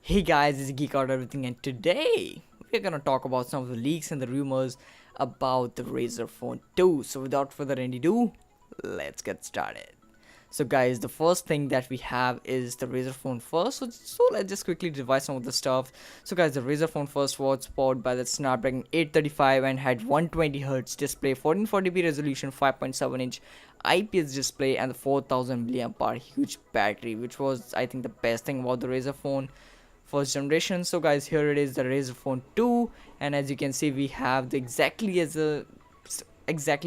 Hey guys, it's Geek Out Everything, and today we're gonna talk about some of the leaks and the rumors about the Razer Phone 2. So without further ado, let's get started. So guys, the first thing that we have is the Razer Phone First. So let's just quickly revise some of the stuff. So guys, the Razer Phone First was powered by the Snapdragon 835 and had 120Hz display, 1440p resolution, 5.7-inch IPS display, and the 4000 mAh huge battery, which was I think the best thing about the Razer Phone first generation. So guys, here it is, the Razer Phone 2, and as you can see, we have the exactly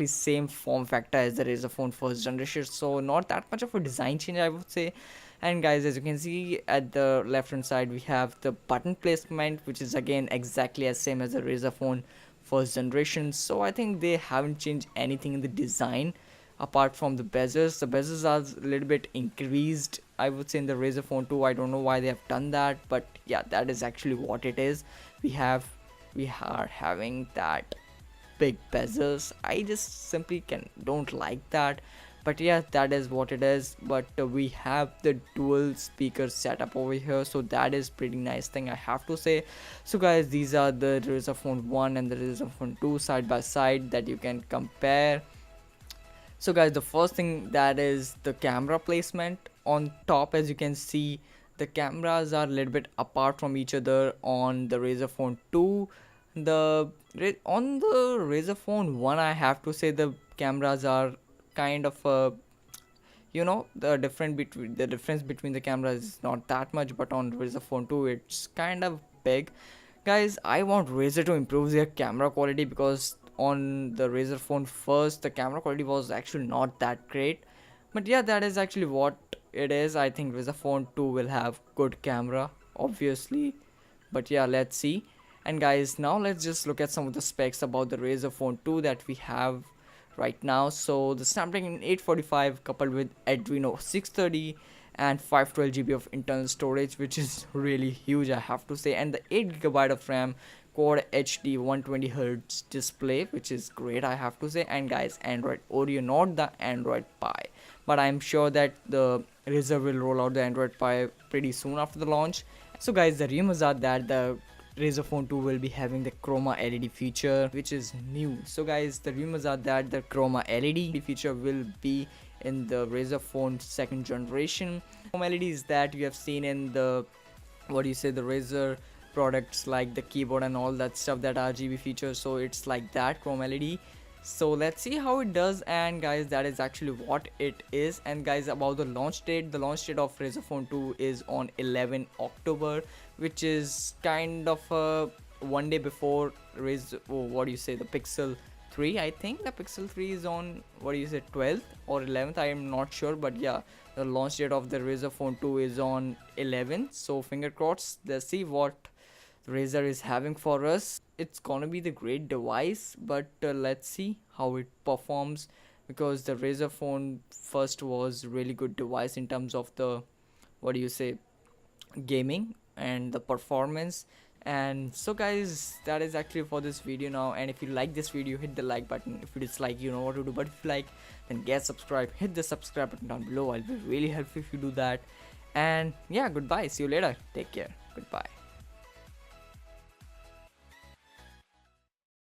same form factor as the Razer Phone first generation, so not that much of a design change, I would say. And guys, as you can see at the left hand side, we have the button placement, which is again exactly as same as the Razer Phone first generation. So I think they haven't changed anything in the design apart from the bezels. The bezels are a little bit increased, I would say, in the Razer Phone 2. I don't know why they have done that, but yeah, that is actually what it is. We are having that big bezels. I just simply don't like that, but yeah, that is what it is. But we have the dual speaker setup over here, so that is pretty nice thing, I have to say. So guys, these are the Razer Phone 1 and the Razer Phone 2 side by side that you can compare. So guys, the first thing, that is the camera placement. On top, as you can see, the cameras are a little bit apart from each other on the Razer Phone 2. On the Razer Phone 1, I have to say the cameras are kind of the difference between the cameras is not that much, but on Razer Phone 2 it's kind of big. Guys, I want Razer to improve their camera quality, because on the Razer Phone first, the camera quality was actually not that great. But yeah, that is actually what it is. I think Razer Phone 2 will have good camera, obviously. But yeah, let's see. And guys, now let's just look at some of the specs about the Razer Phone 2 that we have right now. So the Snapdragon 845 coupled with Adreno 630 and 512 GB of internal storage, which is really huge, I have to say, and the 8 GB of RAM, Quad HD 120Hz display, which is great, I have to say. And guys, Android Oreo, not the Android Pie, but I'm sure that the Razer will roll out the Android Pie pretty soon after the launch. So guys, the rumors are that the Razer Phone 2 will be having the Chroma LED feature, which is new. So guys, the rumors are that the Chroma LED feature will be in the Razer Phone second generation. Chroma LED is that you have seen in the the Razer products, like the keyboard and all that stuff, that RGB features. So it's like that Chroma LED. So let's see how it does. And guys, that is actually what it is. And guys, about the launch date of Razer Phone 2 is on 11 October, which is kind of one day before Razer, the Pixel 3. I think the Pixel 3 is on 12th or 11th, I am not sure, but yeah, the launch date of the Razer Phone 2 is on 11th. So finger crossed, let's see what Razer is having for us. It's gonna be the great device, but let's see how it performs, because the Razer Phone first was really good device in terms of the gaming and the performance. And so guys, that is actually for this video now. And if you like this video, hit the like button. If you dislike, you know what to do. But if you like, then get subscribed, hit the subscribe button down below. I'll be really helpful if you do that. And yeah, goodbye, see you later, take care, goodbye.